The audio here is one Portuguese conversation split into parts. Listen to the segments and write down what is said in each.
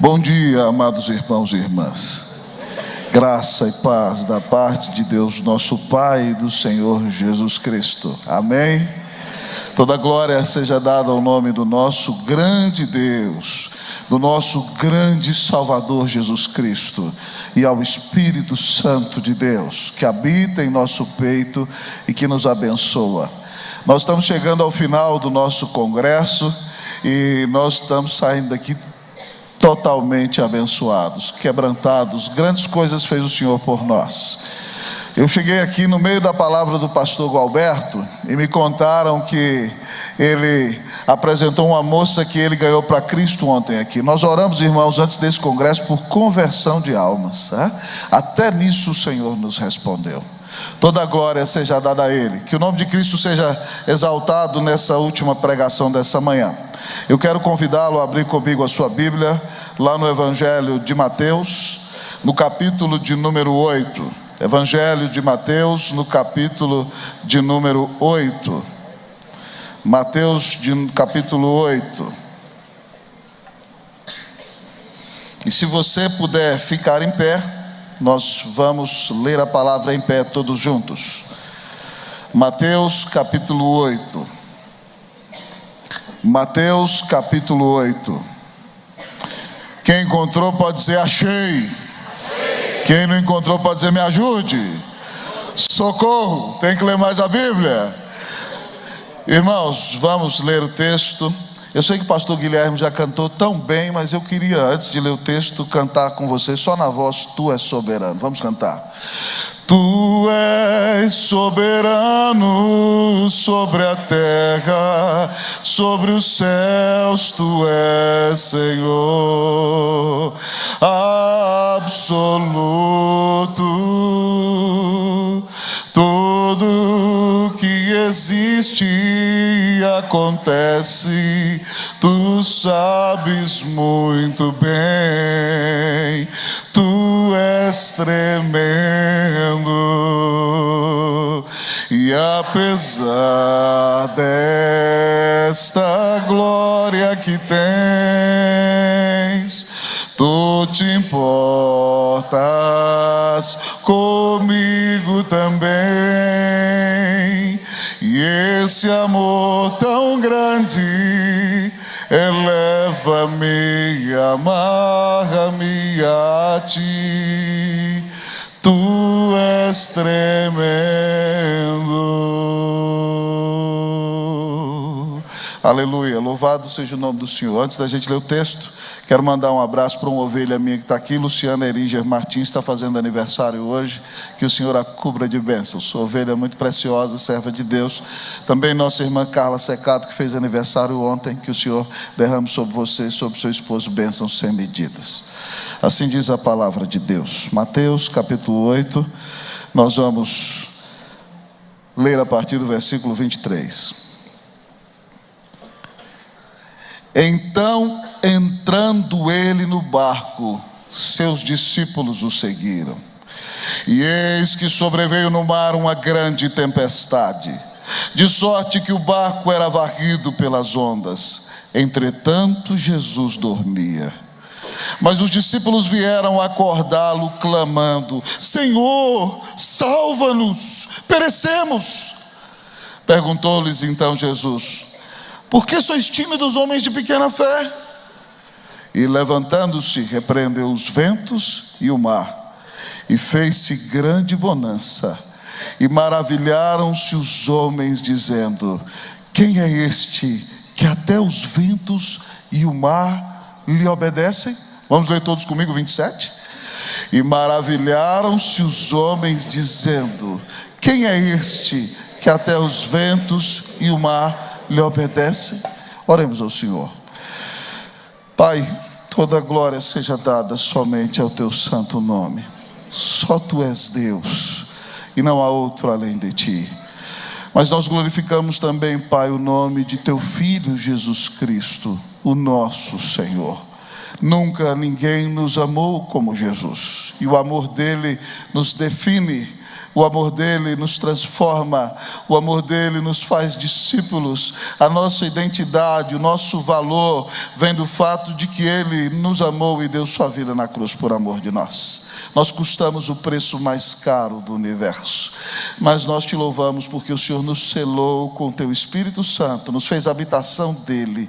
Bom dia, amados irmãos e irmãs. Graça e paz da parte de Deus, nosso Pai, e do Senhor Jesus Cristo. Amém? Toda glória seja dada ao nome do nosso grande Deus, do nosso grande Salvador Jesus Cristo, e ao Espírito Santo de Deus, que habita em nosso peito e que nos abençoa. Nós estamos chegando ao final do nosso congresso e nós estamos saindo daqui totalmente abençoados, quebrantados. Grandes coisas fez o Senhor por nós. Eu cheguei aqui no meio da palavra do pastor Gualberto e me contaram que ele apresentou uma moça que ele ganhou para Cristo ontem aqui. Nós oramos, irmãos, antes desse congresso por conversão de almas, né? Até nisso o Senhor nos respondeu. Toda a glória seja dada a Ele. Que o nome de Cristo seja exaltado nessa última pregação dessa manhã. Eu quero convidá-lo a abrir comigo a sua Bíblia, lá no Evangelho de Mateus, no capítulo de número 8. Evangelho de Mateus, no capítulo de número 8. Mateus, capítulo 8. E se você puder ficar em pé, nós vamos ler a palavra em pé todos juntos. Mateus capítulo 8. Mateus capítulo 8. Quem encontrou pode dizer achei. Quem não encontrou pode dizer me ajude. Socorro, tem que ler mais a Bíblia. Irmãos, vamos ler o texto. Eu sei que o pastor Guilherme já cantou tão bem, mas eu queria, antes de ler o texto, cantar com vocês só na voz Tu és soberano. Vamos cantar. Tu és soberano sobre a terra, sobre os céus, Tu és Senhor absoluto. Tudo que existe e acontece, Tu sabes muito bem. Tu és tremendo, e apesar desta glória que tens, Tu te importas comigo também. E esse amor tão grande eleva-me, amarra-me a Ti. Tu és tremendo. Aleluia, louvado seja o nome do Senhor. Antes da gente ler o texto, quero mandar um abraço para uma ovelha minha que está aqui, Luciana Eringer Martins, está fazendo aniversário hoje. Que o Senhor a cubra de bênçãos. Sua ovelha é muito preciosa, serva de Deus. Também nossa irmã Carla Secato, que fez aniversário ontem. Que o Senhor derrame sobre você e sobre seu esposo bênçãos sem medidas. Assim diz a palavra de Deus. Mateus capítulo 8. Nós vamos ler a partir do versículo 23. Então, entrando ele no barco, seus discípulos o seguiram. E eis que sobreveio no mar uma grande tempestade, de sorte que o barco era varrido pelas ondas. Entretanto, Jesus dormia. Mas os discípulos vieram acordá-lo, clamando: Senhor, salva-nos, perecemos. Perguntou-lhes então Jesus: Por que sois tímidos, homens de pequena fé? E levantando-se, repreendeu os ventos e o mar, e fez-se grande bonança. E maravilharam-se os homens, dizendo: Quem é este que até os ventos e o mar lhe obedecem? Vamos ler todos comigo, 27. E maravilharam-se os homens, dizendo: Quem é este que até os ventos e o mar lhe obedecem? Oremos ao Senhor. Pai, toda a glória seja dada somente ao Teu santo nome. Só Tu és Deus e não há outro além de Ti. Mas nós glorificamos também, Pai, o nome de Teu Filho Jesus Cristo, o nosso Senhor. Nunca ninguém nos amou como Jesus, e o amor dele nos define. O amor dele nos transforma, o amor dele nos faz discípulos. A nossa identidade, o nosso valor vem do fato de que ele nos amou e deu sua vida na cruz por amor de nós. Nós custamos o preço mais caro do universo, mas nós te louvamos porque o Senhor nos selou com o teu Espírito Santo, nos fez habitação dele,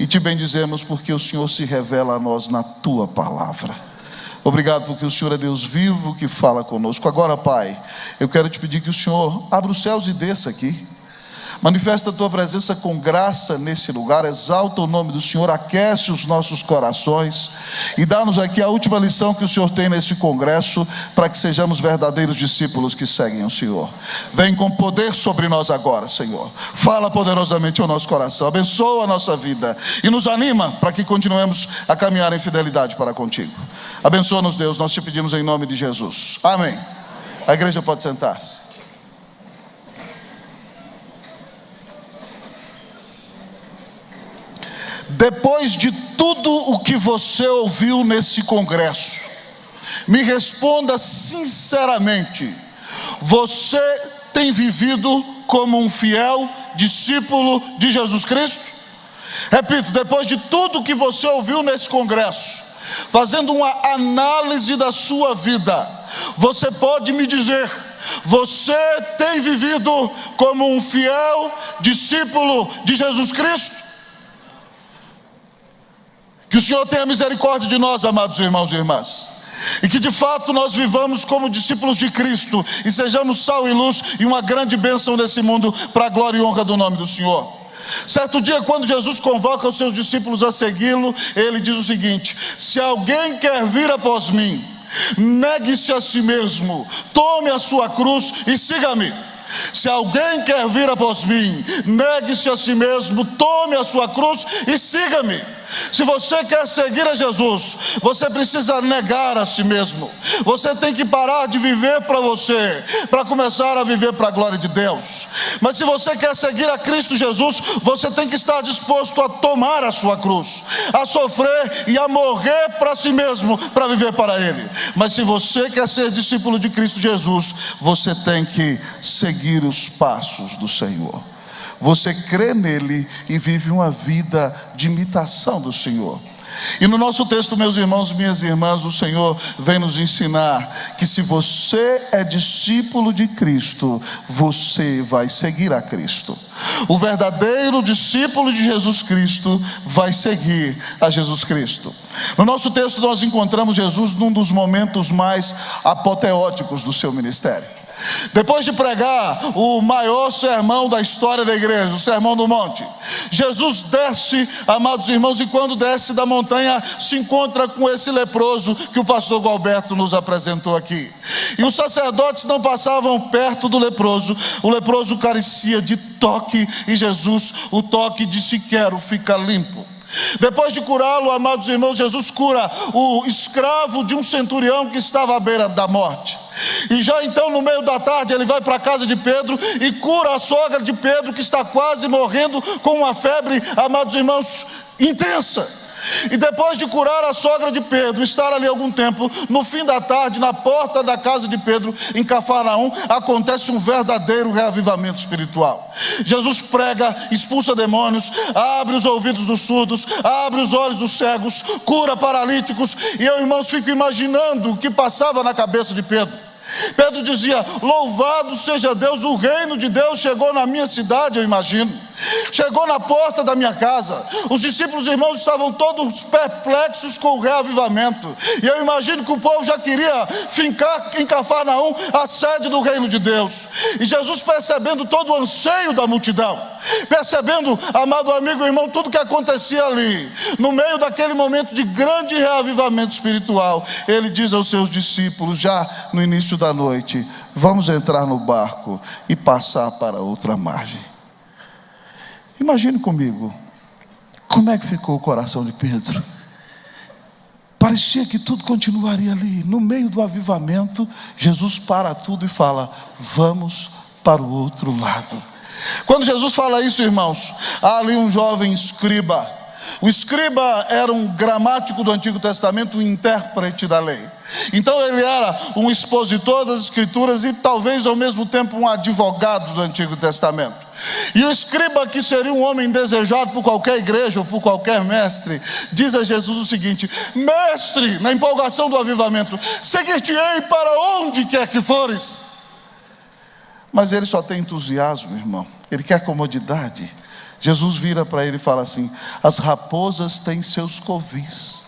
e te bendizemos porque o Senhor se revela a nós na tua palavra. Obrigado porque o Senhor é Deus vivo que fala conosco. Agora, Pai, eu quero te pedir que o Senhor abra os céus e desça aqui. Manifesta a tua presença com graça nesse lugar. Exalta o nome do Senhor, aquece os nossos corações e dá-nos aqui a última lição que o Senhor tem nesse congresso, para que sejamos verdadeiros discípulos que seguem o Senhor. Vem com poder sobre nós agora, Senhor. Fala poderosamente ao nosso coração, abençoa a nossa vida e nos anima para que continuemos a caminhar em fidelidade para contigo. Abençoa-nos, Deus, nós te pedimos em nome de Jesus. Amém. A igreja pode sentar-se. Depois de tudo o que você ouviu nesse congresso, me responda sinceramente: você tem vivido como um fiel discípulo de Jesus Cristo? Repito, depois de tudo que você ouviu nesse congresso, fazendo uma análise da sua vida, você pode me dizer: você tem vivido como um fiel discípulo de Jesus Cristo? Que o Senhor tenha misericórdia de nós, amados irmãos e irmãs, e que de fato nós vivamos como discípulos de Cristo e sejamos sal e luz e uma grande bênção nesse mundo, para a glória e honra do nome do Senhor. Certo dia, quando Jesus convoca os seus discípulos a segui-lo, ele diz o seguinte: se alguém quer vir após mim, negue-se a si mesmo, tome a sua cruz e siga-me. Se alguém quer vir após mim, negue-se a si mesmo, tome a sua cruz e siga-me. Se você quer seguir a Jesus, você precisa negar a si mesmo. Você tem que parar de viver para você, para começar a viver para a glória de Deus. Mas se você quer seguir a Cristo Jesus, você tem que estar disposto a tomar a sua cruz, a sofrer e a morrer para si mesmo, para viver para Ele. Mas se você quer ser discípulo de Cristo Jesus, você tem que seguir os passos do Senhor. Você crê nele e vive uma vida de imitação do Senhor. E no nosso texto, meus irmãos e minhas irmãs, o Senhor vem nos ensinar que se você é discípulo de Cristo, você vai seguir a Cristo. O verdadeiro discípulo de Jesus Cristo vai seguir a Jesus Cristo. No nosso texto nós encontramos Jesus num dos momentos mais apoteóticos do seu ministério. Depois de pregar o maior sermão da história da igreja, o Sermão do Monte, Jesus desce, amados irmãos, e quando desce da montanha, se encontra com esse leproso que o pastor Gualberto nos apresentou aqui. E os sacerdotes não passavam perto do leproso. O leproso carecia de toque, e Jesus o toque, disse: quero ficar limpo. Depois de curá-lo, amados irmãos, Jesus cura o escravo de um centurião que estava à beira da morte. E já então, no meio da tarde, ele vai para a casa de Pedro e cura a sogra de Pedro, que está quase morrendo com uma febre, amados irmãos, intensa. E depois de curar a sogra de Pedro, estar ali algum tempo, no fim da tarde, na porta da casa de Pedro, em Cafarnaum, acontece um verdadeiro reavivamento espiritual. Jesus prega, expulsa demônios, abre os ouvidos dos surdos, abre os olhos dos cegos, cura paralíticos. E eu, irmãos, fico imaginando o que passava na cabeça de Pedro. Pedro dizia: louvado seja Deus, o reino de Deus chegou na minha cidade, eu imagino. Chegou na porta da minha casa. Os discípulos, irmãos, estavam todos perplexos com o reavivamento. E eu imagino que o povo já queria fincar em Cafarnaum a sede do reino de Deus. E Jesus, percebendo todo o anseio da multidão, percebendo, amado amigo e irmão, tudo que acontecia ali, no meio daquele momento de grande reavivamento espiritual, ele diz aos seus discípulos, já no início da noite: vamos entrar no barco e passar para outra margem. Imagine comigo, como é que ficou o coração de Pedro? Parecia que tudo continuaria ali. No meio do avivamento, Jesus para tudo e fala: vamos para o outro lado. Quando Jesus fala isso, irmãos, há ali um jovem escriba, O escriba era um gramático do Antigo Testamento, um intérprete da lei. Então ele era um expositor das Escrituras e talvez ao mesmo tempo um advogado do Antigo Testamento. E o escriba, que seria um homem desejado por qualquer igreja ou por qualquer mestre, diz a Jesus o seguinte: mestre, na empolgação do avivamento, seguir-te-ei para onde quer que fores. Mas ele só tem entusiasmo, irmão. Ele quer comodidade. Jesus vira para ele e fala assim: as raposas têm seus covis,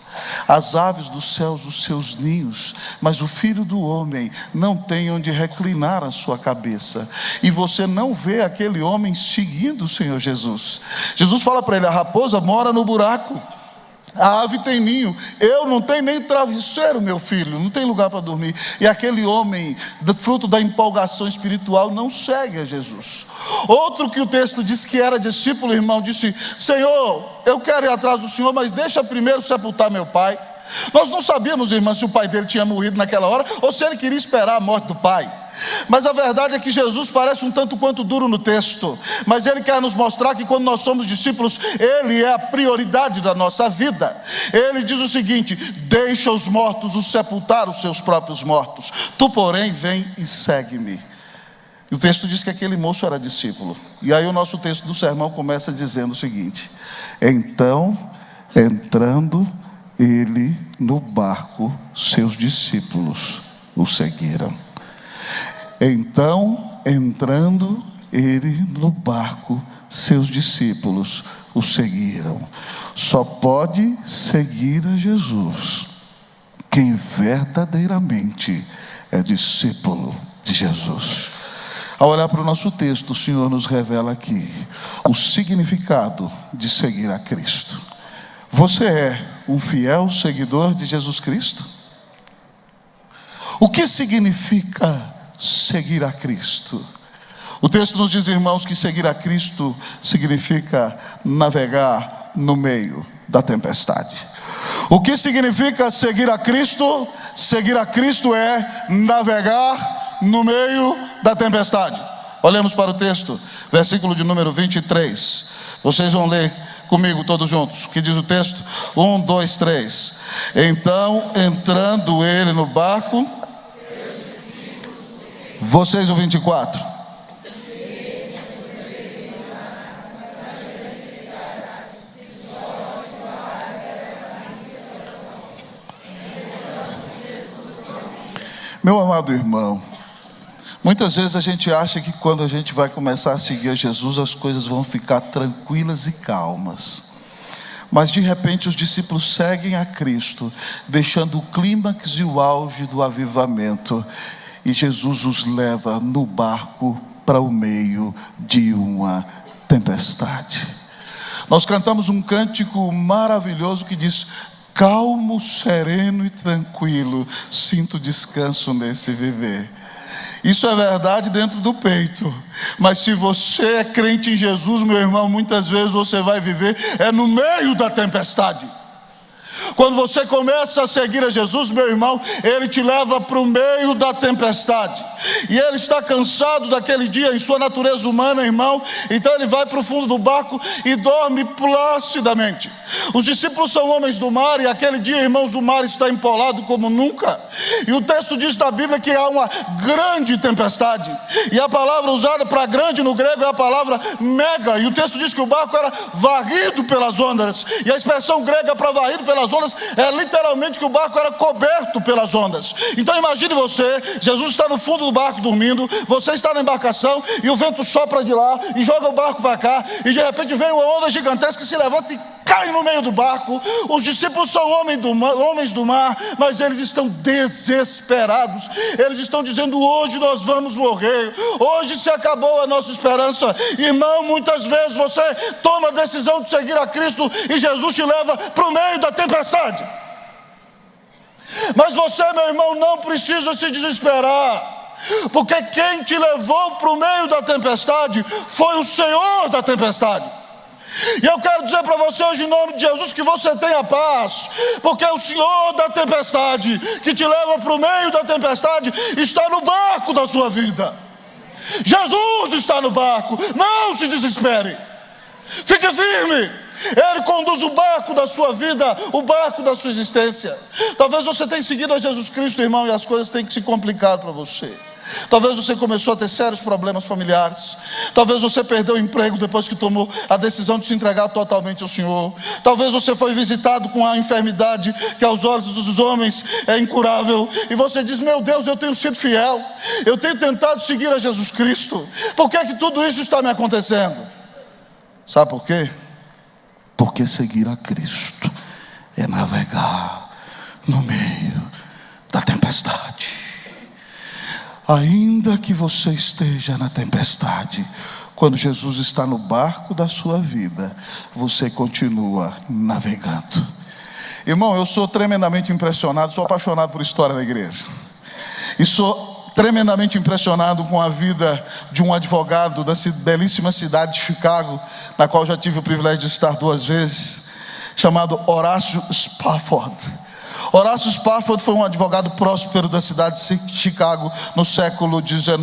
as aves dos céus os seus ninhos, mas o filho do homem não tem onde reclinar a sua cabeça. E você não vê aquele homem seguindo o Senhor Jesus. Jesus fala para ele: a raposa mora no buraco, a ave tem ninho, eu não tenho nem travesseiro, meu filho, não tem lugar para dormir. E aquele homem, fruto da empolgação espiritual, não segue a Jesus. Outro que o texto diz que era discípulo, irmão, disse: Senhor, eu quero ir atrás do Senhor, mas deixa primeiro sepultar meu pai. Nós não sabíamos, irmão, se o pai dele tinha morrido naquela hora ou se ele queria esperar a morte do pai. Mas a verdade é que Jesus parece um tanto quanto duro no texto, mas ele quer nos mostrar que quando nós somos discípulos, ele é a prioridade da nossa vida. Ele diz o seguinte: deixa os mortos os sepultar os seus próprios mortos, tu porém vem e segue-me. E o texto diz que aquele moço era discípulo. E aí o nosso texto do sermão começa dizendo o seguinte: então, entrando ele no barco, seus discípulos o seguiram. Então, entrando ele no barco, seus discípulos o seguiram. Só pode seguir a Jesus quem verdadeiramente é discípulo de Jesus. Ao olhar para o nosso texto, o Senhor nos revela aqui o significado de seguir a Cristo. Você é um fiel seguidor de Jesus Cristo? O que significa seguir a Cristo? O texto nos diz, irmãos, que seguir a Cristo significa navegar no meio da tempestade. O que significa seguir a Cristo? Seguir a Cristo é navegar no meio da tempestade. Olhemos para o texto, versículo de número 23. Vocês vão ler comigo todos juntos. O que diz o texto? 1, 2, 3. Então, entrando ele no barco, vocês o 24. Meu amado irmão, muitas vezes a gente acha que quando a gente vai começar a seguir a Jesus, as coisas vão ficar tranquilas e calmas. Mas de repente os discípulos seguem a Cristo, deixando o clímax e o auge do avivamento. E Jesus os leva no barco para o meio de uma tempestade. Nós cantamos um cântico maravilhoso que diz: calmo, sereno e tranquilo, sinto descanso nesse viver. Isso é verdade dentro do peito, mas se você é crente em Jesus, meu irmão, muitas vezes você vai viver no meio da tempestade. Quando você começa a seguir a Jesus, meu irmão, Ele te leva para o meio da tempestade. E Ele está cansado daquele dia em sua natureza humana, irmão. Então Ele vai para o fundo do barco e dorme placidamente. Os discípulos são homens do mar e aquele dia, irmãos, o mar está empolado como nunca. E o texto diz da Bíblia que há uma grande tempestade. E a palavra usada para grande no grego é a palavra mega. E o texto diz que o barco era varrido pelas ondas. E a expressão grega para varrido pelas ondas é literalmente que o barco era coberto pelas ondas. Então imagine você, Jesus está no fundo do barco dormindo, você está na embarcação e o vento sopra de lá e joga o barco para cá, e de repente vem uma onda gigantesca que se levanta e cai no meio do barco. Os discípulos são homens do mar, mas eles estão desesperados. Eles estão dizendo: hoje nós vamos morrer, hoje se acabou a nossa esperança. Irmão, muitas vezes você toma a decisão de seguir a Cristo e Jesus te leva para o meio da tempestade. Mas você, meu irmão, não precisa se desesperar, porque quem te levou para o meio da tempestade foi o Senhor da tempestade. E eu quero dizer para você hoje, em nome de Jesus, que você tenha paz, porque o Senhor da tempestade, que te leva para o meio da tempestade, está no barco da sua vida. Jesus está no barco. Não se desespere, fique firme. Ele conduz o barco da sua vida, o barco da sua existência. Talvez você tenha seguido a Jesus Cristo, irmão, e as coisas têm que se complicar para você. Talvez você começou a ter sérios problemas familiares. Talvez você perdeu o emprego depois que tomou a decisão de se entregar totalmente ao Senhor. Talvez você foi visitado com a enfermidade que aos olhos dos homens é incurável. E você diz: meu Deus, eu tenho sido fiel, eu tenho tentado seguir a Jesus Cristo. Por que é que tudo isso está me acontecendo? Sabe por quê? Porque seguir a Cristo é navegar no meio da tempestade. Ainda que você esteja na tempestade, quando Jesus está no barco da sua vida, você continua navegando. Irmão, eu sou tremendamente impressionado, sou apaixonado por história da igreja. E sou tremendamente impressionado com a vida de um advogado da belíssima cidade de Chicago, na qual já tive o privilégio de estar 2 vezes, chamado Horácio Spafford. Horácio Spafford foi um advogado próspero da cidade de Chicago no século XIX.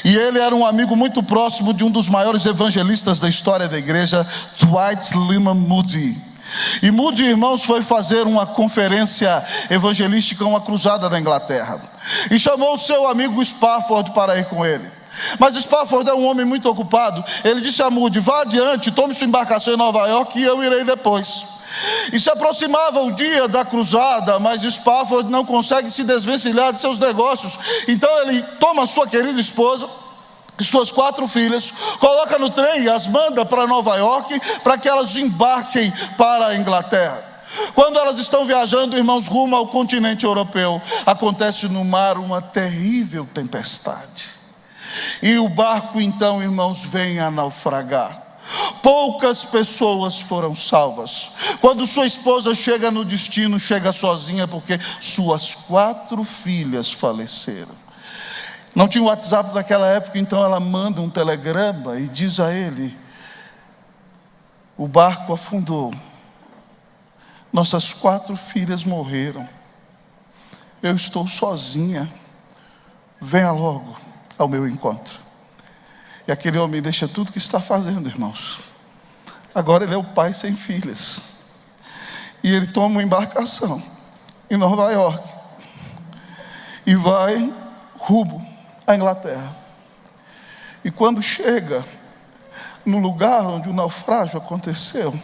E ele era um amigo muito próximo de um dos maiores evangelistas da história da igreja, Dwight Lyman Moody. E Moody, irmãos, foi fazer uma conferência evangelística, uma cruzada na Inglaterra. E chamou o seu amigo Spafford para ir com ele. Mas Spafford é um homem muito ocupado. Ele disse a Moody: vá adiante, tome sua embarcação em Nova York e eu irei depois. E se aproximava o dia da cruzada, mas Spafford não consegue se desvencilhar de seus negócios. Então ele toma sua querida esposa e suas 4 filhas, coloca no trem e as manda para Nova York, para que elas embarquem para a Inglaterra. Quando elas estão viajando, irmãos, rumo ao continente europeu, acontece no mar uma terrível tempestade. E o barco então, irmãos, vem a naufragar. Poucas pessoas foram salvas. Quando sua esposa chega no destino, chega sozinha, porque suas 4 filhas faleceram. Não tinha WhatsApp naquela época, então ela manda um telegrama e diz a ele: o barco afundou, nossas 4 filhas morreram, eu estou sozinha, venha logo ao meu encontro. E aquele homem deixa tudo que está fazendo, irmãos. Agora ele é o pai sem filhas. E ele toma uma embarcação em Nova York e vai rumo à Inglaterra. E quando chega no lugar onde o naufrágio aconteceu,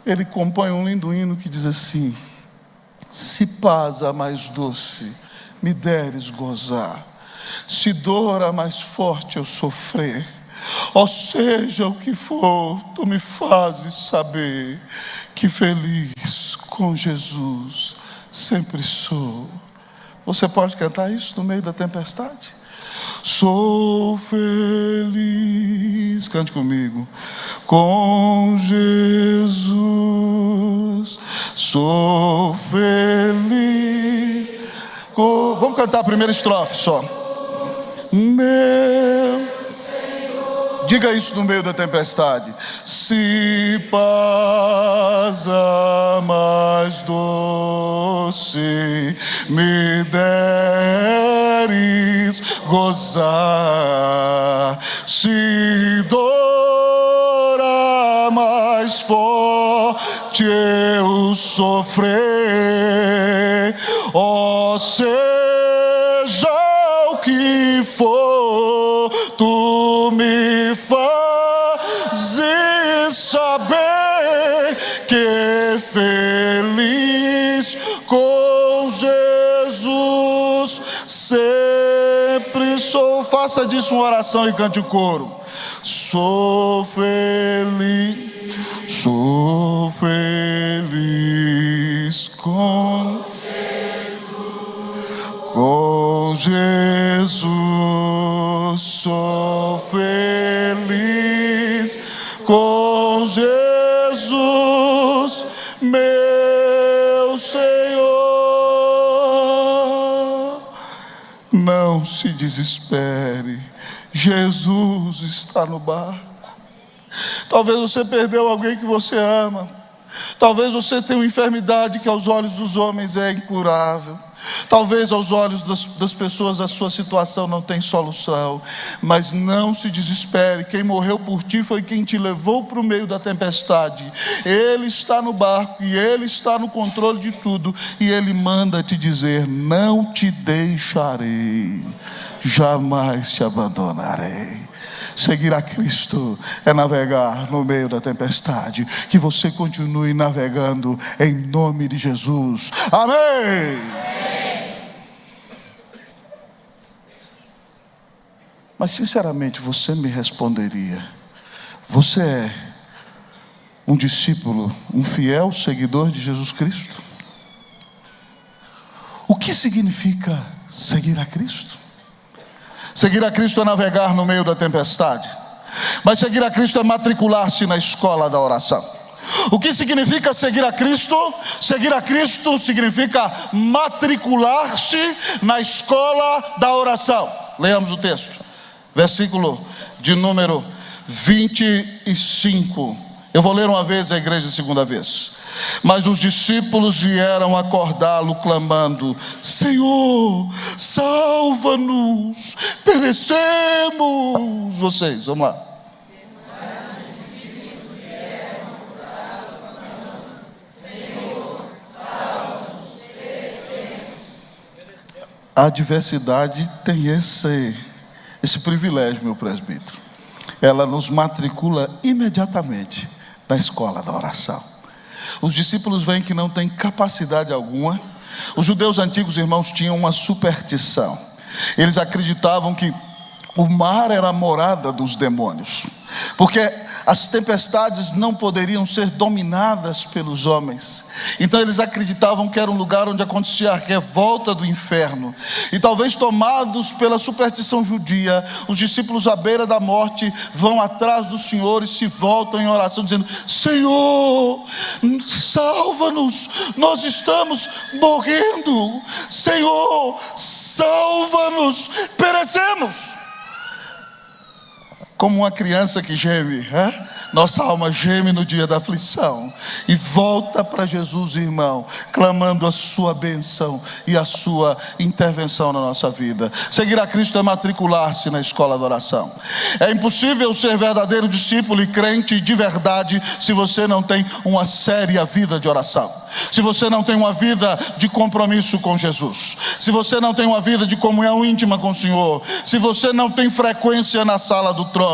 ele compõe um lindo hino que diz assim: se paz a mais doce me deres gozar, se dor a mais forte eu sofrer, ou seja o que for, tu me fazes saber que feliz com Jesus sempre sou. Você pode cantar isso no meio da tempestade? Sou feliz, cante comigo, com Jesus, sou feliz. Vamos cantar a primeira estrofe só. Meu Senhor, diga isso no meio da tempestade. Se paz a mais doce me deres gozar, se dor a mais forte eu sofrer, ó seja o que for, tu me fazes saber que feliz com Jesus sempre sou. Faça disso uma oração e cante o coro. Sou feliz com Jesus, sou feliz com Jesus, meu Senhor. Não se desespere, Jesus está no barco. Talvez você perdeu alguém que você ama. Talvez você tenha uma enfermidade que aos olhos dos homens é incurável. Talvez aos olhos das pessoas a sua situação não tem solução. Mas não se desespere. Quem morreu por ti foi quem te levou para o meio da tempestade. Ele está no barco e Ele está no controle de tudo. E Ele manda te dizer: não te deixarei, jamais te abandonarei. Seguir a Cristo é navegar no meio da tempestade. Que você continue navegando em nome de Jesus. Amém. Mas sinceramente, você me responderia: você é um discípulo, um fiel seguidor de Jesus Cristo? O que significa seguir a Cristo? Seguir a Cristo é navegar no meio da tempestade. Mas seguir a Cristo é matricular-se na escola da oração. O que significa seguir a Cristo? Seguir a Cristo significa matricular-se na escola da oração. Leamos o texto, versículo de número 25. Eu vou ler uma vez, a igreja segunda vez. Mas os discípulos vieram acordá-lo clamando: Senhor, salva-nos, perecemos. Vocês, vamos lá. A adversidade tem esse privilégio, meu presbítero. Ela nos matricula imediatamente na escola da oração. Os discípulos veem que não têm capacidade alguma. Os judeus antigos, irmãos, tinham uma superstição. Eles acreditavam que o mar era a morada dos demônios, porque as tempestades não poderiam ser dominadas pelos homens. Então eles acreditavam que era um lugar onde acontecia a revolta do inferno. E talvez tomados pela superstição judia, os discípulos à beira da morte vão atrás do Senhor e se voltam em oração dizendo: Senhor, salva-nos, nós estamos morrendo. Senhor, salva-nos, perecemos. Como uma criança que geme, nossa alma geme no dia da aflição e volta para Jesus, irmão, clamando a sua bênção e a sua intervenção na nossa vida. Seguir a Cristo é matricular-se na escola da oração. É impossível ser verdadeiro discípulo e crente de verdade se você não tem uma séria vida de oração, se você não tem uma vida de compromisso com Jesus, se você não tem uma vida de comunhão íntima com o Senhor, se você não tem frequência na sala do trono,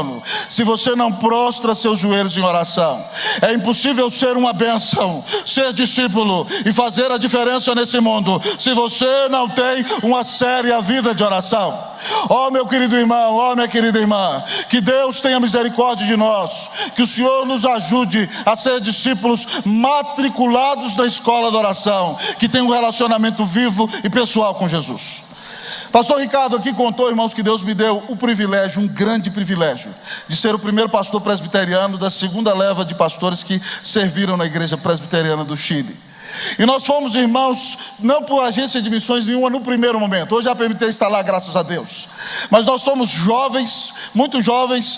se você não prostra seus joelhos em oração. É impossível ser uma bênção, ser discípulo e fazer a diferença nesse mundo se você não tem uma séria vida de oração. Ó meu querido irmão, ó minha querida irmã, que Deus tenha misericórdia de nós, que o Senhor nos ajude a ser discípulos matriculados na escola da oração, que tem um relacionamento vivo e pessoal com Jesus. Pastor Ricardo aqui contou, irmãos, que Deus me deu o privilégio, um grande privilégio, de ser o primeiro pastor presbiteriano da segunda leva de pastores que serviram na igreja presbiteriana do Chile. E nós fomos, irmãos, não por agência de missões nenhuma no primeiro momento. Hoje a PMT está lá, graças a Deus. Mas nós somos jovens, muito jovens,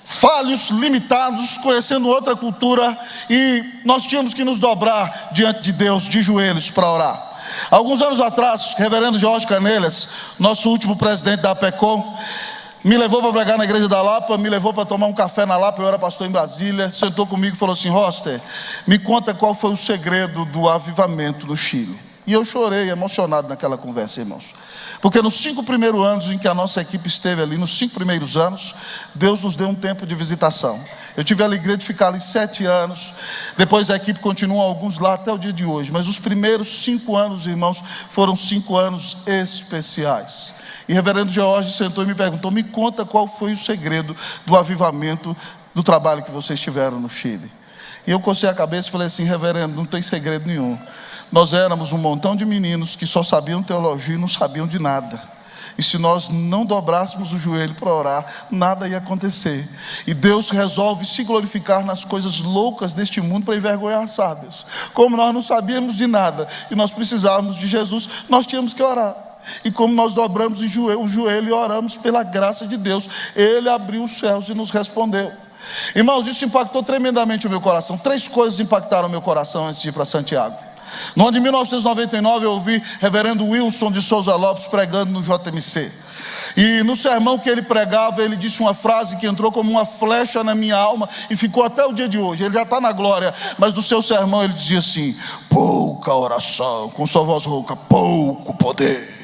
falhos, limitados, conhecendo outra cultura, e nós tínhamos que nos dobrar diante de Deus, de joelhos, para orar. Alguns anos atrás, reverendo Jorge Canelhas, nosso último presidente da APECOM, me levou para pregar na igreja da Lapa, me levou para tomar um café na Lapa. Eu era pastor em Brasília, sentou comigo e falou assim: Roster, me conta qual foi o segredo do avivamento no Chile. E eu chorei emocionado naquela conversa, irmãos, porque nos 5 primeiros anos em que a nossa equipe esteve ali, nos 5 primeiros anos, Deus nos deu um tempo de visitação. Eu tive a alegria de ficar ali 7 anos, depois a equipe continua alguns lá até o dia de hoje, mas os primeiros 5 anos, irmãos, foram 5 anos especiais. E o reverendo Jorge sentou e me perguntou: me conta qual foi o segredo do avivamento do trabalho que vocês tiveram no Chile. E eu cocei a cabeça e falei assim: reverendo, não tem segredo nenhum. Nós éramos um montão de meninos que só sabiam teologia e não sabiam de nada. E se nós não dobrássemos o joelho para orar, nada ia acontecer. E Deus resolve se glorificar nas coisas loucas deste mundo para envergonhar os sábios. Como nós não sabíamos de nada e nós precisávamos de Jesus, nós tínhamos que orar. E como nós dobramos o joelho e oramos pela graça de Deus, Ele abriu os céus e nos respondeu. Irmãos, isso impactou tremendamente o meu coração. 3 coisas impactaram o meu coração antes de ir para Santiago. No ano de 1999 eu ouvi reverendo Wilson de Souza Lopes pregando no JMC. E no sermão que ele pregava, ele disse uma frase que entrou como uma flecha na minha alma e ficou até o dia de hoje. Ele já está na glória, mas no seu sermão ele dizia assim: pouca oração, com sua voz rouca, pouco poder.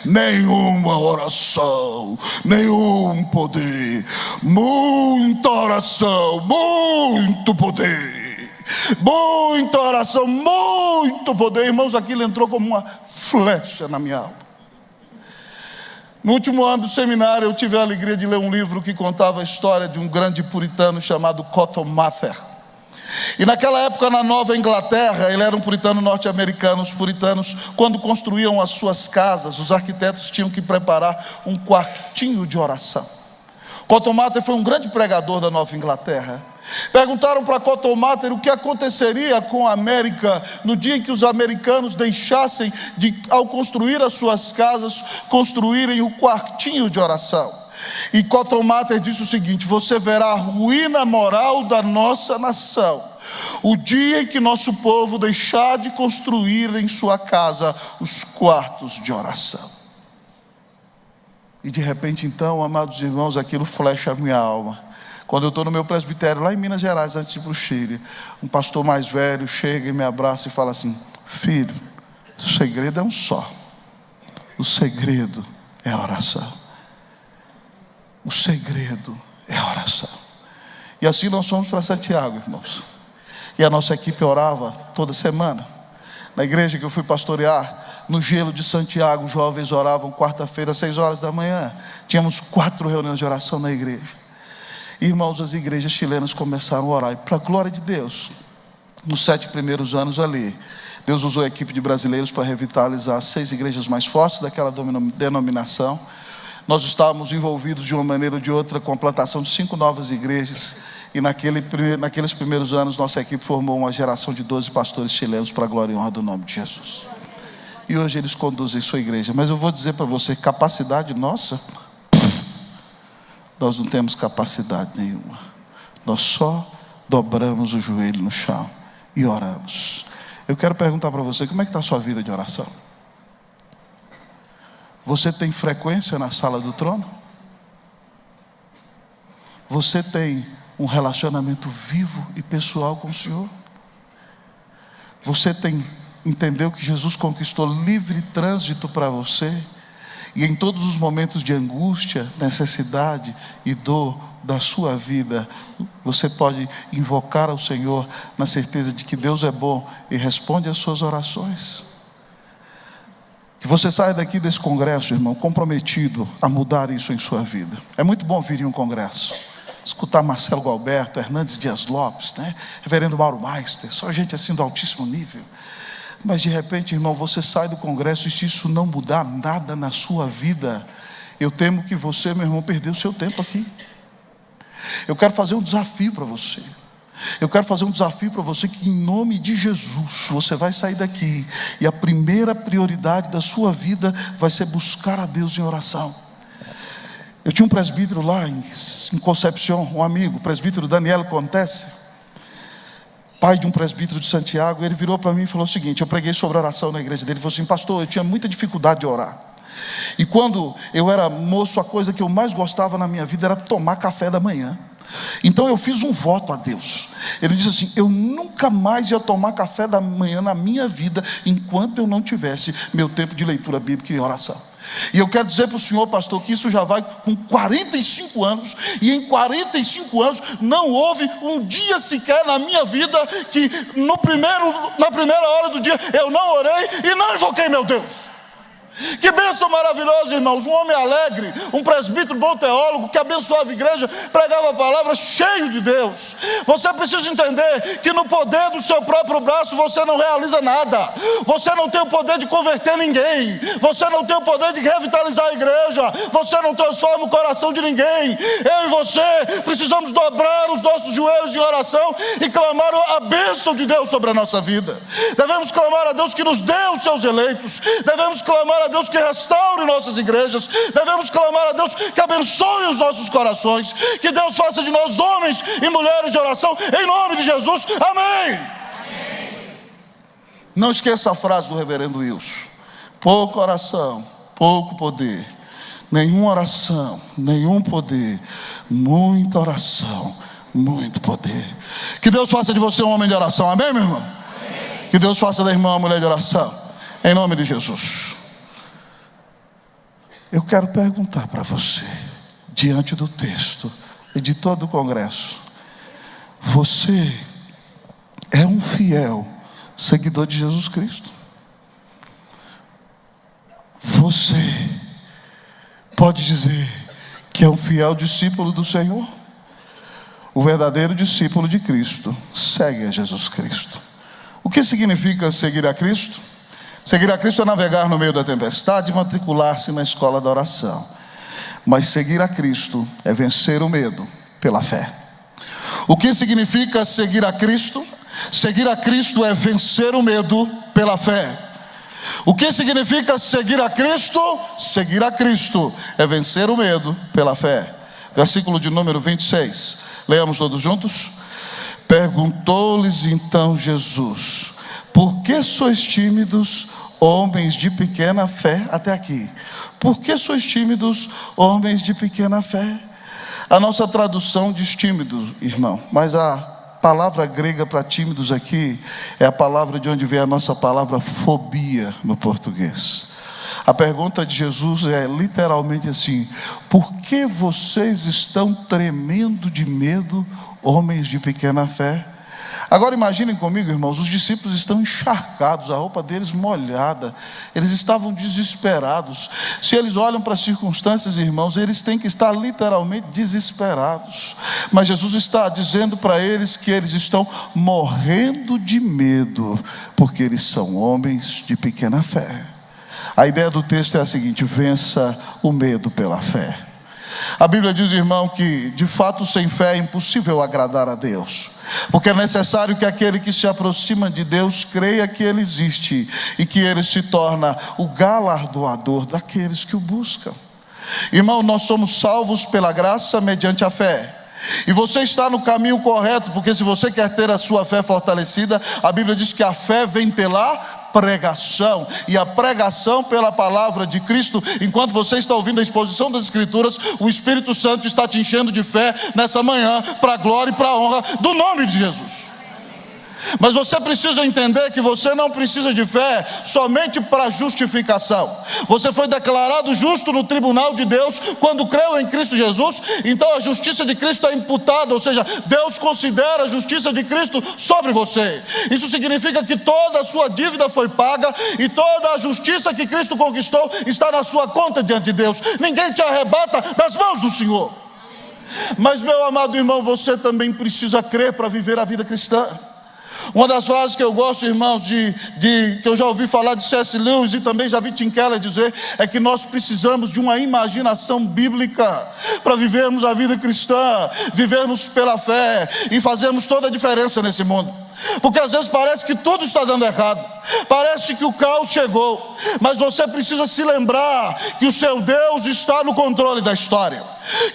Nenhuma oração, nenhum poder. Muita oração, muito poder. Muita oração, muito poder. Irmãos, aquilo entrou como uma flecha na minha alma. No último ano do seminário, eu tive a alegria de ler um livro que contava a história de um grande puritano chamado Cotton Mather. E naquela época, na Nova Inglaterra, ele era um puritano norte-americano. Os puritanos, quando construíam as suas casas, os arquitetos tinham que preparar um quartinho de oração. Cotton Mather foi um grande pregador da Nova Inglaterra. Perguntaram para Cotton Mather o que aconteceria com a América no dia em que os americanos deixassem de, ao construir as suas casas, construírem o quartinho de oração. E Cotton Mather disse o seguinte: você verá a ruína moral da nossa nação o dia em que nosso povo deixar de construir em sua casa os quartos de oração. E de repente então, amados irmãos, aquilo flecha a minha alma. Quando eu estou no meu presbitério lá em Minas Gerais, antes de ir para o Chile, um pastor mais velho chega e me abraça e fala assim: filho, o segredo é um só. O segredo é a oração. O segredo é a oração. E assim nós fomos para Santiago, irmãos. E a nossa equipe orava toda semana. Na igreja que eu fui pastorear, no gelo de Santiago, os jovens oravam quarta-feira, às 6 horas da manhã. Tínhamos 4 reuniões de oração na igreja. Irmãos, as igrejas chilenas começaram a orar. E para a glória de Deus, nos 7 primeiros anos ali, Deus usou a equipe de brasileiros para revitalizar as 6 igrejas mais fortes daquela denominação. Nós estávamos envolvidos de uma maneira ou de outra com a plantação de 5 novas igrejas. E naqueles primeiros anos, nossa equipe formou uma geração de 12 pastores chilenos para a glória e honra do nome de Jesus. E hoje eles conduzem sua igreja. Mas eu vou dizer para você, capacidade nossa, nós não temos capacidade nenhuma. Nós só dobramos o joelho no chão e oramos. Eu quero perguntar para você, como é que está a sua vida de oração? Você tem frequência na sala do trono? Você tem um relacionamento vivo e pessoal com o Senhor? Você entendeu que Jesus conquistou livre trânsito para você? E em todos os momentos de angústia, necessidade e dor da sua vida, você pode invocar ao Senhor na certeza de que Deus é bom e responde às suas orações. Que você saia daqui desse congresso, irmão, comprometido a mudar isso em sua vida. É muito bom vir em um congresso, escutar Marcelo Gualberto, Hernandes Dias Lopes, né? Reverendo Mauro Meister, só gente assim do altíssimo nível. Mas de repente, irmão, você sai do congresso e se isso não mudar nada na sua vida, eu temo que você, meu irmão, perdeu o seu tempo aqui. Eu quero fazer um desafio para você. Eu quero fazer um desafio para você que em nome de Jesus, você vai sair daqui e a primeira prioridade da sua vida vai ser buscar a Deus em oração. Eu tinha um presbítero lá em Concepción, um amigo, o presbítero Daniel Contesse, pai de um presbítero de Santiago. Ele virou para mim e falou o seguinte: eu preguei sobre oração na igreja dele. Ele falou assim: pastor, eu tinha muita dificuldade de orar. E quando eu era moço, a coisa que eu mais gostava na minha vida era tomar café da manhã. Então eu fiz um voto a Deus. Ele disse assim: eu nunca mais ia tomar café da manhã na minha vida enquanto eu não tivesse meu tempo de leitura bíblica e oração. E eu quero dizer para o senhor, pastor, que isso já vai com 45 anos. E em 45 anos não houve um dia sequer na minha vida que na primeira hora do dia eu não orei e não invoquei meu Deus. Que bênção maravilhosa, irmãos. Um homem alegre, um presbítero bom teólogo, que abençoava a igreja, pregava a palavra, cheio de Deus. Você precisa entender que no poder do seu próprio braço você não realiza nada. Você não tem o poder de converter ninguém. Você não tem o poder de revitalizar a igreja. Você não transforma o coração de ninguém. Eu e você precisamos dobrar os nossos joelhos em oração e clamar a bênção de Deus sobre a nossa vida. Devemos clamar a Deus que nos dê os seus eleitos. Devemos clamar a Deus que restaure nossas igrejas, devemos clamar a Deus que abençoe os nossos corações, que Deus faça de nós homens e mulheres de oração, em nome de Jesus, amém. Não esqueça a frase do reverendo Wilson: pouca oração, pouco poder. Nenhuma oração, nenhum poder. Muita oração, muito poder. Que Deus faça de você um homem de oração, amém, meu irmão? Amém. Que Deus faça da irmã uma mulher de oração, em nome de Jesus. Eu quero perguntar para você, diante do texto e de todo o congresso: você é um fiel seguidor de Jesus Cristo? Você pode dizer que é um fiel discípulo do Senhor? O verdadeiro discípulo de Cristo segue a Jesus Cristo. O que significa seguir a Cristo? Seguir a Cristo é navegar no meio da tempestade e matricular-se na escola da oração. Mas seguir a Cristo é vencer o medo pela fé. O que significa seguir a Cristo? Seguir a Cristo é vencer o medo pela fé. O que significa seguir a Cristo? Seguir a Cristo é vencer o medo pela fé. Versículo de número 26. Leamos todos juntos. Perguntou-lhes então Jesus: por que sois tímidos, homens de pequena fé? Até aqui. Por que sois tímidos, homens de pequena fé? A nossa tradução diz tímidos, irmão, mas a palavra grega para tímidos aqui é a palavra de onde vem a nossa palavra fobia no português. A pergunta de Jesus é literalmente assim: por que vocês estão tremendo de medo, homens de pequena fé? Agora imaginem comigo, irmãos, os discípulos estão encharcados, a roupa deles molhada, eles estavam desesperados. Se eles olham para as circunstâncias, irmãos, eles têm que estar literalmente desesperados. Mas Jesus está dizendo para eles que eles estão morrendo de medo, porque eles são homens de pequena fé. A ideia do texto é a seguinte: vença o medo pela fé. A Bíblia diz, irmão, que de fato sem fé é impossível agradar a Deus, porque é necessário que aquele que se aproxima de Deus creia que Ele existe e que Ele se torna o galardoador daqueles que o buscam. Irmão, nós somos salvos pela graça mediante a fé. E você está no caminho correto, porque se você quer ter a sua fé fortalecida, a Bíblia diz que a fé vem pela pregação, e a pregação pela palavra de Cristo. Enquanto você está ouvindo a exposição das Escrituras, o Espírito Santo está te enchendo de fé nessa manhã, para a glória e para a honra do nome de Jesus. Mas você precisa entender que você não precisa de fé somente para justificação. Você foi declarado justo no tribunal de Deus quando creu em Cristo Jesus. Então a justiça de Cristo é imputada, ou seja, Deus considera a justiça de Cristo sobre você. Isso significa que toda a sua dívida foi paga e toda a justiça que Cristo conquistou está na sua conta diante de Deus. Ninguém te arrebata das mãos do Senhor. Mas, meu amado irmão, você também precisa crer para viver a vida cristã. Uma das frases que eu gosto, irmãos, que eu já ouvi falar de C.S. Lewis e também já vi Tim Keller dizer, é que nós precisamos de uma imaginação bíblica para vivermos a vida cristã, vivermos pela fé e fazermos toda a diferença nesse mundo. Porque às vezes parece que tudo está dando errado, parece que o caos chegou, mas você precisa se lembrar que o seu Deus está no controle da história,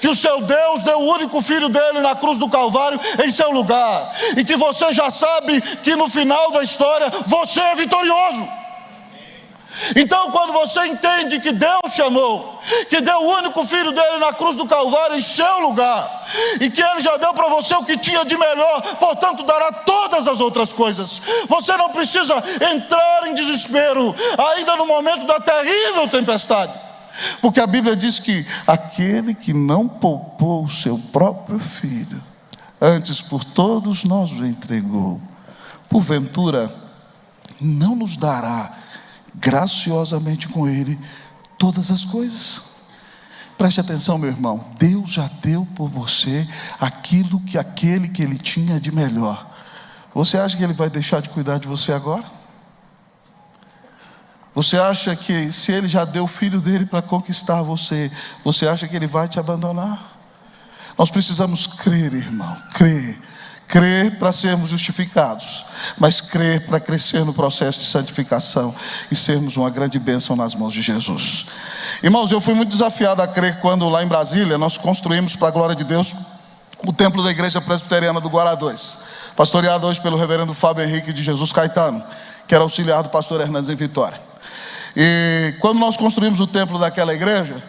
que o seu Deus deu o único filho dele na cruz do Calvário em seu lugar, e que você já sabe que no final da história você é vitorioso. Então, quando você entende que Deus te amou, que deu o único filho dele na cruz do Calvário em seu lugar, e que ele já deu para você o que tinha de melhor, portanto dará todas as outras coisas, você não precisa entrar em desespero ainda no momento da terrível tempestade, porque a Bíblia diz que aquele que não poupou o seu próprio filho, antes por todos nós o entregou, porventura não nos dará graciosamente com ele todas as coisas? Preste atenção, meu irmão, Deus já deu por você aquilo que aquele que ele tinha de melhor. Você acha que ele vai deixar de cuidar de você agora? Você acha que se ele já deu o filho dele para conquistar você, você acha que ele vai te abandonar? Nós precisamos crer, irmão, crer Crer para sermos justificados, mas crer para crescer no processo de santificação e sermos uma grande bênção nas mãos de Jesus. Irmãos, eu fui muito desafiado a crer quando lá em Brasília nós construímos, para a glória de Deus, o templo da Igreja Presbiteriana do Guará 2, pastoreado hoje pelo reverendo Fábio Henrique de Jesus Caetano, que era auxiliar do pastor Hernandes em Vitória. E quando nós construímos o templo daquela igreja,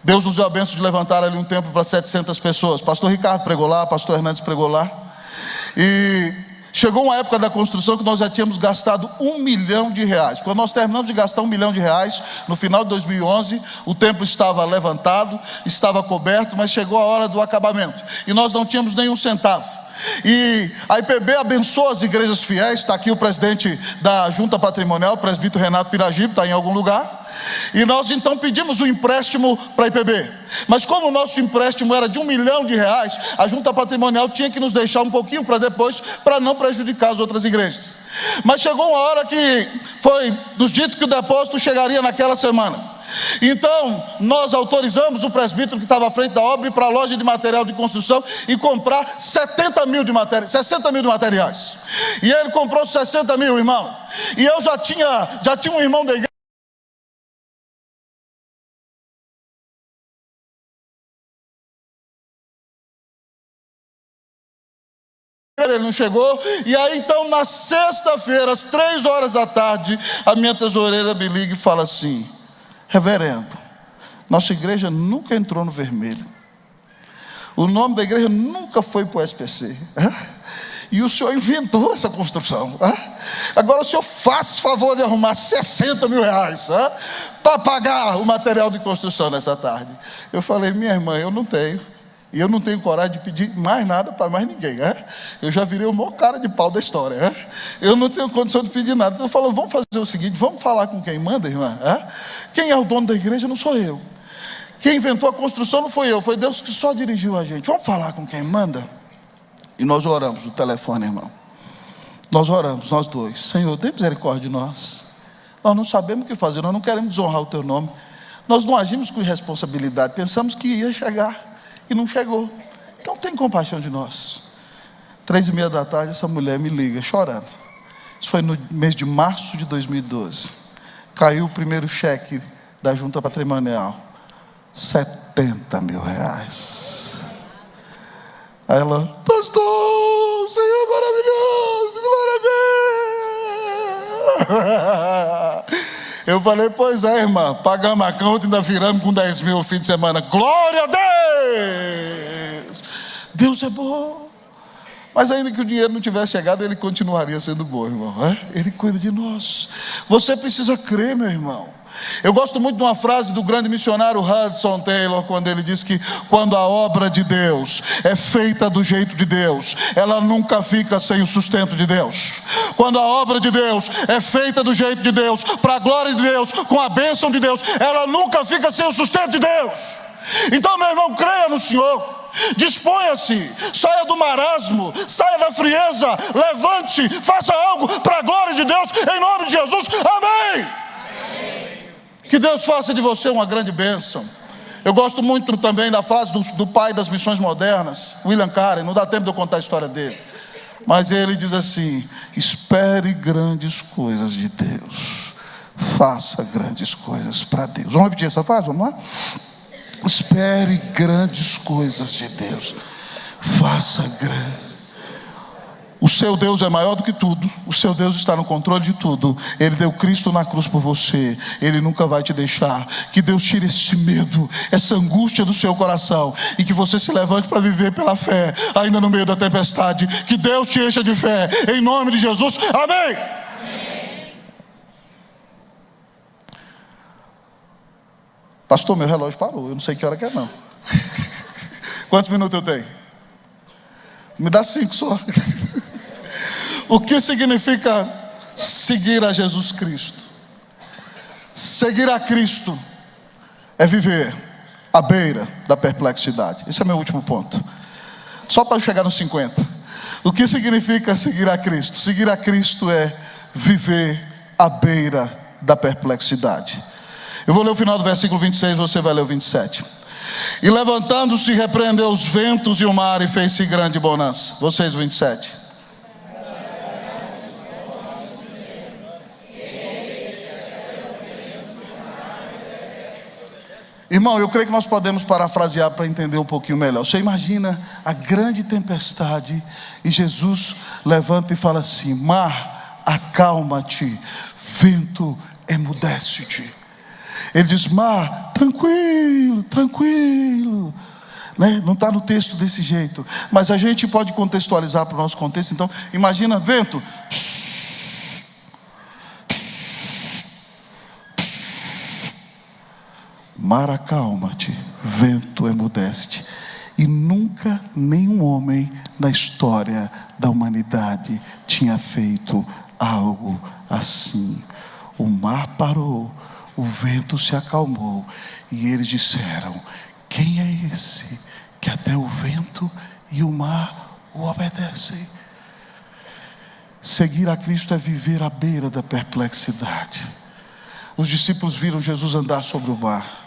Deus nos deu a bênção de levantar ali um templo para 700 pessoas. Pastor Ricardo pregou lá, pastor Hernandes pregou lá. E chegou uma época da construção que nós já tínhamos gastado R$1 milhão. Quando nós terminamos de gastar R$1 milhão, no final de 2011, o templo estava levantado, estava coberto, mas chegou a hora do acabamento. E nós não tínhamos nenhum centavo. E a IPB abençoa as igrejas fiéis. Está aqui o presidente da junta patrimonial, o presbítero Renato Piragibe, está em algum lugar. E nós então pedimos um empréstimo para a IPB. Mas como o nosso empréstimo era de R$1 milhão, a junta patrimonial tinha que nos deixar um pouquinho para depois, para não prejudicar as outras igrejas. Mas chegou uma hora que foi nos dito que o depósito chegaria naquela semana. Então nós autorizamos o presbítero que estava à frente da obra ir para a loja de material de construção e comprar 60 mil de materiais. E ele comprou 60 mil, irmão. E eu já tinha um irmão da igreja. Ele não chegou. E aí então na sexta-feira, às 3 horas da tarde, a minha tesoureira me liga e fala assim: reverendo, nossa igreja nunca entrou no vermelho, o nome da igreja nunca foi para o SPC, e o senhor inventou essa construção. Agora o senhor faz favor de arrumar 60 mil reais para pagar o material de construção nessa tarde. Eu falei: minha irmã, eu não tenho. E eu não tenho coragem de pedir mais nada para mais ninguém. Eu já virei o maior cara de pau da história. Eu não tenho condição de pedir nada. Então eu falo: vamos fazer o seguinte, vamos falar com quem manda, irmã. Quem é o dono da igreja não sou eu. Quem inventou a construção não foi eu, foi Deus que só dirigiu a gente. Vamos falar com quem manda. E nós oramos no telefone, irmão. Nós oramos, nós dois: Senhor, tem misericórdia de nós. Nós não sabemos o que fazer, nós não queremos desonrar o teu nome. Nós não agimos com irresponsabilidade, pensamos que ia chegar e não chegou. Então tem compaixão de nós. 3:30 da tarde, essa mulher me liga chorando. Isso foi no mês de março de 2012. Caiu o primeiro cheque da junta patrimonial, 70 mil reais. Aí ela: pastor, o Senhor é maravilhoso, glória a Deus. Eu falei: pois é, irmã, pagamos a conta e ainda viramos com 10 mil no fim de semana. Glória a Deus! Deus é bom. Mas ainda que o dinheiro não tivesse chegado, Ele continuaria sendo bom, irmão. Ele cuida de nós. Você precisa crer, meu irmão. Eu gosto muito de uma frase do grande missionário Hudson Taylor, quando ele diz que quando a obra de Deus é feita do jeito de Deus, ela nunca fica sem o sustento de Deus. Quando a obra de Deus é feita do jeito de Deus, para a glória de Deus, com a bênção de Deus, ela nunca fica sem o sustento de Deus. Então, meu irmão, creia no Senhor. Disponha-se, saia do marasmo, saia da frieza, levante, faça algo para a glória de Deus, em nome de Jesus, amém. Que Deus faça de você uma grande bênção. Eu gosto muito também da frase do pai das missões modernas, William Carey. Não dá tempo de eu contar a história dele, mas ele diz assim: espere grandes coisas de Deus, faça grandes coisas para Deus. Vamos repetir essa frase, vamos lá? Espere grandes coisas de Deus, faça grande. O seu Deus é maior do que tudo. O seu Deus está no controle de tudo. Ele deu Cristo na cruz por você. Ele nunca vai te deixar. Que Deus tire esse medo, essa angústia do seu coração, e que você se levante para viver pela fé, ainda no meio da tempestade. Que Deus te encha de fé, em nome de Jesus, amém. Pastor, meu relógio parou, eu não sei que hora que é não. Quantos minutos eu tenho? Me dá 5 só. O que significa seguir a Jesus Cristo? Seguir a Cristo é viver à beira da perplexidade. Esse é meu último ponto, só para eu chegar nos 50. O que significa seguir a Cristo? Seguir a Cristo é viver à beira da perplexidade. Eu vou ler o final do versículo 26, você vai ler o 27. E levantando-se, repreendeu os ventos e o mar e fez-se grande bonança. Vocês, 27. Irmão, eu creio que nós podemos parafrasear para entender um pouquinho melhor. Você imagina a grande tempestade e Jesus levanta e fala assim: mar, acalma-te, vento, emudece-te. Ele diz: mar, tranquilo, tranquilo, né? Não está no texto desse jeito, mas a gente pode contextualizar para o nosso contexto. Então, imagina vento, mar, acalma-te, vento, emudece-te. E nunca nenhum homem na história da humanidade tinha feito algo assim. O mar parou, o vento se acalmou, e eles disseram: quem é esse que até o vento e o mar o obedecem? Seguir a Cristo é viver à beira da perplexidade. Os discípulos viram Jesus andar sobre o mar.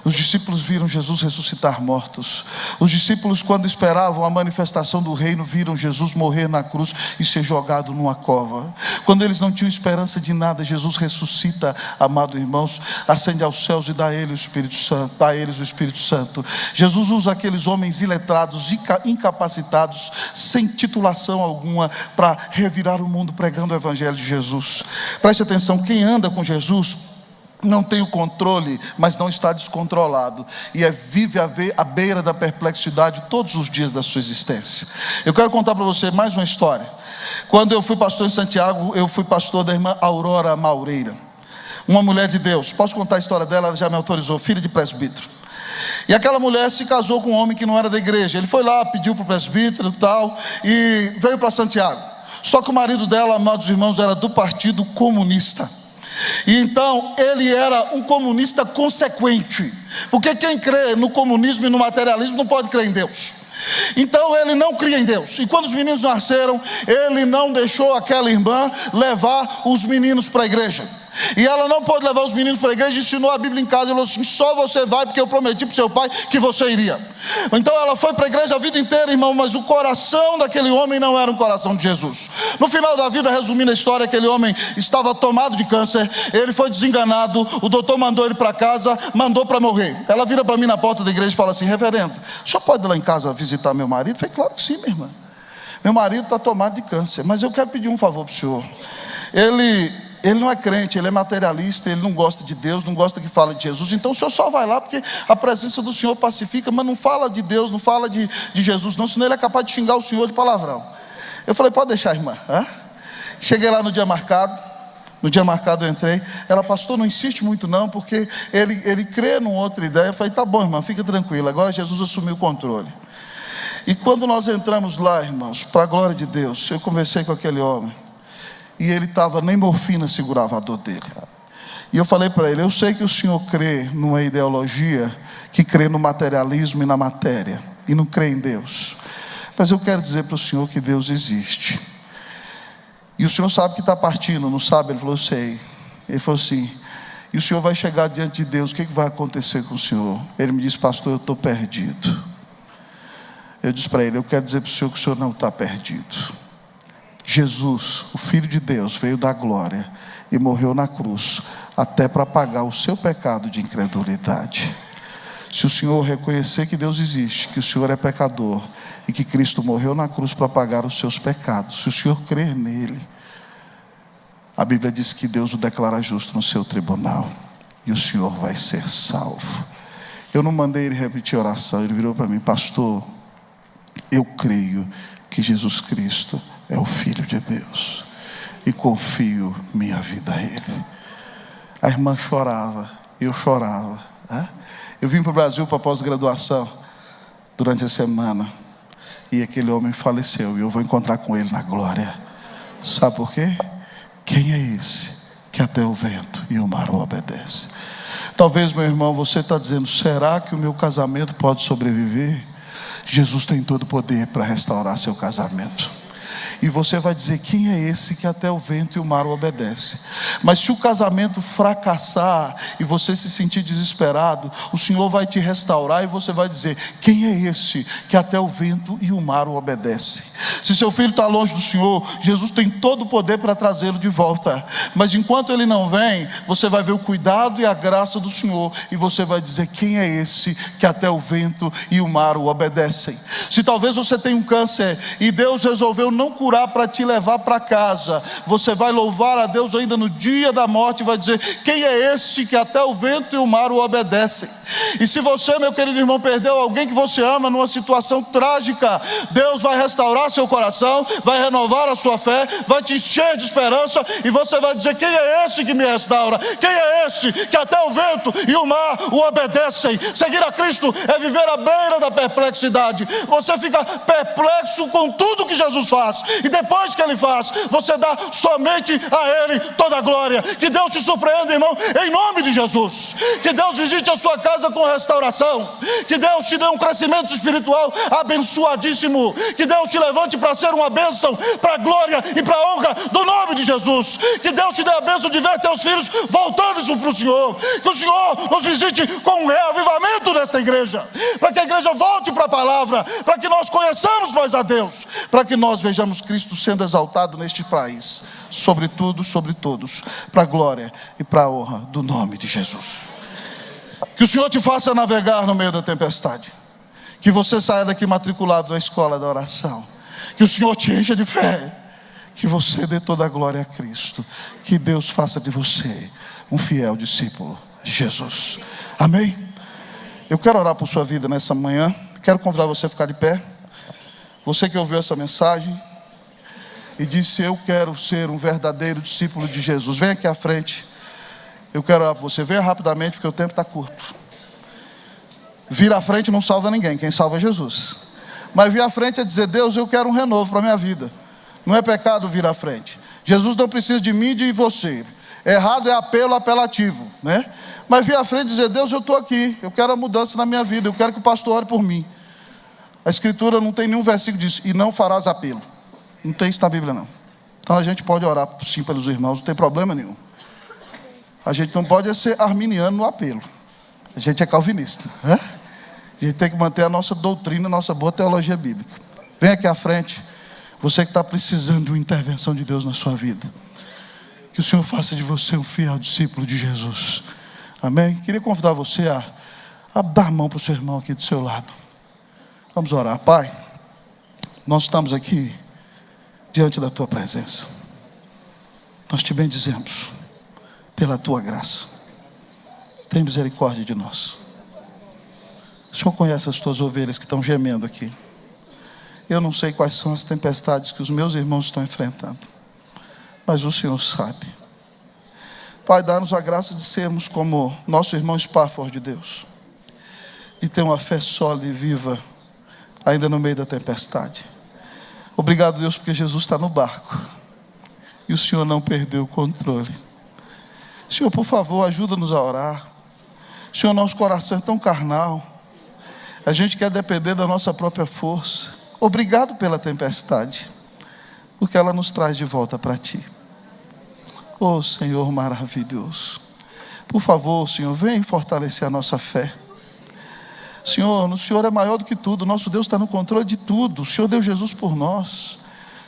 Os discípulos viram Jesus ressuscitar mortos. Os discípulos, quando esperavam a manifestação do reino, viram Jesus morrer na cruz e ser jogado numa cova. Quando eles não tinham esperança de nada, Jesus ressuscita, amados irmãos, ascende aos céus e dá a eles o Espírito Santo. Jesus usa aqueles homens iletrados, incapacitados, sem titulação alguma, para revirar o mundo pregando o evangelho de Jesus. Preste atenção, quem anda com Jesus não tem o controle, mas não está descontrolado, e vive à beira da perplexidade todos os dias da sua existência. Eu quero contar para você mais uma história. Quando eu fui pastor em Santiago, eu fui pastor da irmã Aurora Maureira, uma mulher de Deus. Posso contar a história dela? Ela já me autorizou, filha de presbítero. E aquela mulher se casou com um homem que não era da igreja. Ele foi lá, pediu para o presbítero e tal, e veio para Santiago. Só que o marido dela, amados irmãos, era do Partido Comunista. E então ele era um comunista consequente, porque quem crê no comunismo e no materialismo não pode crer em Deus. Então ele não cria em Deus. E quando os meninos nasceram, ele não deixou aquela irmã levar os meninos para a igreja. E ela não pôde levar os meninos para a igreja, ensinou a Bíblia em casa. Ele falou assim: só você vai, porque eu prometi para o seu pai que você iria. Então ela foi para a igreja a vida inteira, irmão, mas o coração daquele homem não era um coração de Jesus. No final da vida, resumindo a história, aquele homem estava tomado de câncer. Ele foi desenganado, o doutor mandou ele para casa, mandou para morrer. Ela vira para mim na porta da igreja e fala assim: reverendo, o senhor pode ir lá em casa visitar meu marido? Eu falei: claro que sim, minha irmã. Meu marido está tomado de câncer, mas eu quero pedir um favor para o senhor. Ele não é crente, ele é materialista, ele não gosta de Deus, não gosta que fale de Jesus. Então o senhor só vai lá porque a presença do Senhor pacifica, mas não fala de Deus, não fala de Jesus não, senão ele é capaz de xingar o Senhor de palavrão. Eu falei: pode deixar, irmã. Cheguei lá no dia marcado eu entrei. Ela: pastor, não insiste muito não, porque ele crê numa outra ideia. Eu falei: tá bom, irmã, fica tranquila, agora Jesus assumiu o controle. E quando nós entramos lá, irmãos, para a glória de Deus, eu conversei com aquele homem. E ele estava, nem morfina segurava a dor dele. E eu falei para ele: eu sei que o senhor crê numa ideologia que crê no materialismo e na matéria, e não crê em Deus, mas eu quero dizer para o senhor que Deus existe. E o senhor sabe que está partindo, não sabe? Ele falou: eu sei. Ele falou assim: e o senhor vai chegar diante de Deus, o que vai acontecer com o senhor? Ele me disse: pastor, eu estou perdido. Eu disse para ele: eu quero dizer para o senhor não está perdido. Jesus, o Filho de Deus, veio da glória e morreu na cruz, até para pagar o seu pecado de incredulidade. Se o senhor reconhecer que Deus existe, que o senhor é pecador e que Cristo morreu na cruz para pagar os seus pecados, se o senhor crer nele, a Bíblia diz que Deus o declara justo no seu tribunal e o senhor vai ser salvo. Eu não mandei ele repetir a oração, ele virou para mim: pastor, eu creio que Jesus Cristo é o Filho de Deus e confio minha vida a Ele. A irmã chorava, eu chorava. Eu vim para o Brasil para pós-graduação durante a semana, e aquele homem faleceu, e eu vou encontrar com ele na glória. Sabe por quê? Quem é esse que até o vento e o mar o obedece? Talvez, meu irmão, você está dizendo: será que o meu casamento pode sobreviver? Jesus tem todo o poder para restaurar seu casamento. E você vai dizer: quem é esse que até o vento e o mar o obedece? Mas se o casamento fracassar e você se sentir desesperado, o Senhor vai te restaurar e você vai dizer: quem é esse que até o vento e o mar o obedece? Se seu filho está longe do Senhor, Jesus tem todo o poder para trazê-lo de volta. Mas enquanto ele não vem, você vai ver o cuidado e a graça do Senhor, e você vai dizer: quem é esse que até o vento e o mar o obedecem? Se talvez você tenha um câncer e Deus resolveu não curar para te levar para casa, você vai louvar a Deus ainda no dia da morte e vai dizer: quem é esse que até o vento e o mar o obedecem? E se você, meu querido irmão, perdeu alguém que você ama numa situação trágica, Deus vai restaurar seu coração, vai renovar a sua fé, vai te encher de esperança, e você vai dizer: quem é esse que me restaura? Quem é esse que até o vento e o mar o obedecem? Seguir a Cristo é viver à beira da perplexidade. Você fica perplexo com tudo que Jesus faz, e depois que Ele faz, você dá somente a Ele toda a glória. Que Deus te surpreenda, irmão, em nome de Jesus. Que Deus visite a sua casa com restauração. Que Deus te dê um crescimento espiritual abençoadíssimo. Que Deus te levante para ser uma bênção, para a glória e para a honra do nome de Jesus. Que Deus te dê a bênção de ver teus filhos voltando para o Senhor. Que o Senhor nos visite com um reavivamento nesta igreja, para que a igreja volte para a palavra, para que nós conheçamos mais a Deus, para que nós vejamos Cristo sendo exaltado neste país, sobretudo, sobre todos, para a glória e para a honra do nome de Jesus. Que o Senhor te faça navegar no meio da tempestade, que você saia daqui matriculado na escola da oração, que o Senhor te encha de fé, que você dê toda a glória a Cristo, que Deus faça de você um fiel discípulo de Jesus. Amém? Eu quero orar por sua vida nessa manhã. Quero convidar você a ficar de pé. Você que ouviu essa mensagem e disse: eu quero ser um verdadeiro discípulo de Jesus, vem aqui à frente. Eu quero orar por você. Venha rapidamente, porque o tempo está curto. Vir à frente não salva ninguém, quem salva é Jesus. Mas vir à frente é dizer: Deus, eu quero um renovo para a minha vida. Não é pecado vir à frente. Jesus não precisa de mim e de você. Errado é apelo apelativo, né? Mas vir à frente e dizer: Deus, eu estou aqui, eu quero a mudança na minha vida, eu quero que o pastor ore por mim. A Escritura não tem nenhum versículo que diz: e não farás apelo. Não tem isso na Bíblia, não. Então a gente pode orar sim pelos irmãos, não tem problema nenhum. A gente não pode ser arminiano no apelo. A gente é calvinista, né? A gente tem que manter a nossa doutrina, a nossa boa teologia bíblica. Vem aqui à frente, você que está precisando de uma intervenção de Deus na sua vida. Que o Senhor faça de você um fiel discípulo de Jesus. Amém? Queria convidar você a dar a mão para o seu irmão aqui do seu lado. Vamos orar. Pai, nós estamos aqui diante da Tua presença. Nós te bendizemos pela Tua graça. Tem misericórdia de nós. O Senhor conhece as Tuas ovelhas que estão gemendo aqui. Eu não sei quais são as tempestades que os meus irmãos estão enfrentando, mas o Senhor sabe. Pai, dá-nos a graça de sermos como nosso irmão Spafford de Deus, de ter uma fé sólida e viva ainda no meio da tempestade. Obrigado, Deus, porque Jesus está no barco e o Senhor não perdeu o controle. Senhor, por favor, ajuda-nos a orar. Senhor, nosso coração é tão carnal, a gente quer depender da nossa própria força. Obrigado pela tempestade, porque ela nos traz de volta para Ti. Oh Senhor maravilhoso, por favor, Senhor, vem fortalecer a nossa fé. Senhor, o Senhor é maior do que tudo, nosso Deus está no controle de tudo. O Senhor deu Jesus por nós.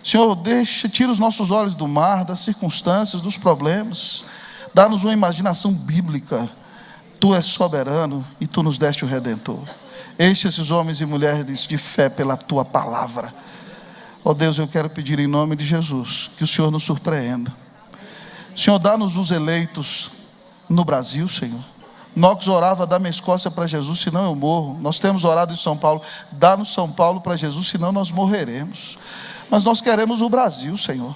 Senhor, tira os nossos olhos do mar, das circunstâncias, dos problemas. Dá-nos uma imaginação bíblica. Tu és soberano e Tu nos deste o Redentor. Enche esses homens e mulheres de fé pela Tua palavra. Ó Deus, eu quero pedir em nome de Jesus que o Senhor nos surpreenda. Senhor, dá-nos os eleitos no Brasil, Senhor. Knox orava: dá-me a Escócia para Jesus, senão eu morro. Nós temos orado em São Paulo: dá-nos São Paulo para Jesus, senão nós morreremos. Mas nós queremos o Brasil, Senhor.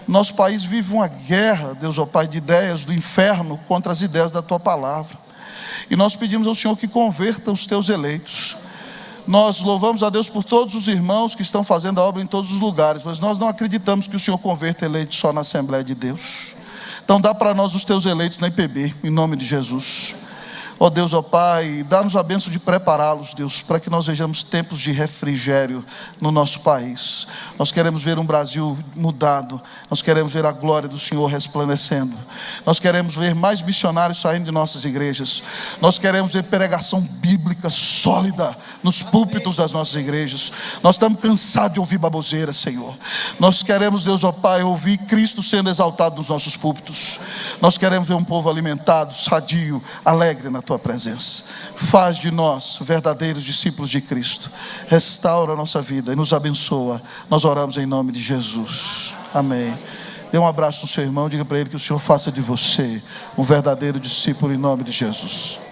Nosso país vive uma guerra, Deus, ó Pai, de ideias do inferno contra as ideias da Tua palavra. E nós pedimos ao Senhor que converta os Teus eleitos. Nós louvamos a Deus por todos os irmãos que estão fazendo a obra em todos os lugares, mas nós não acreditamos que o Senhor converta eleitos só na Assembleia de Deus. Então dá para nós os Teus eleitos na IPB, em nome de Jesus. Ó Deus, ó Pai, dá-nos a bênção de prepará-los, Deus, para que nós vejamos tempos de refrigério no nosso país. Nós queremos ver um Brasil mudado, nós queremos ver a glória do Senhor resplandecendo, nós queremos ver mais missionários saindo de nossas igrejas, nós queremos ver pregação bíblica sólida nos púlpitos das nossas igrejas. Nós estamos cansados de ouvir baboseira, Senhor. Nós queremos, Deus, ó Pai, ouvir Cristo sendo exaltado nos nossos púlpitos. Nós queremos ver um povo alimentado, sadio, alegre na Tua presença. Faz de nós verdadeiros discípulos de Cristo. Restaura a nossa vida e nos abençoa. Nós oramos em nome de Jesus. Amém. Dê um abraço no seu irmão, diga para ele que o Senhor faça de você um verdadeiro discípulo em nome de Jesus.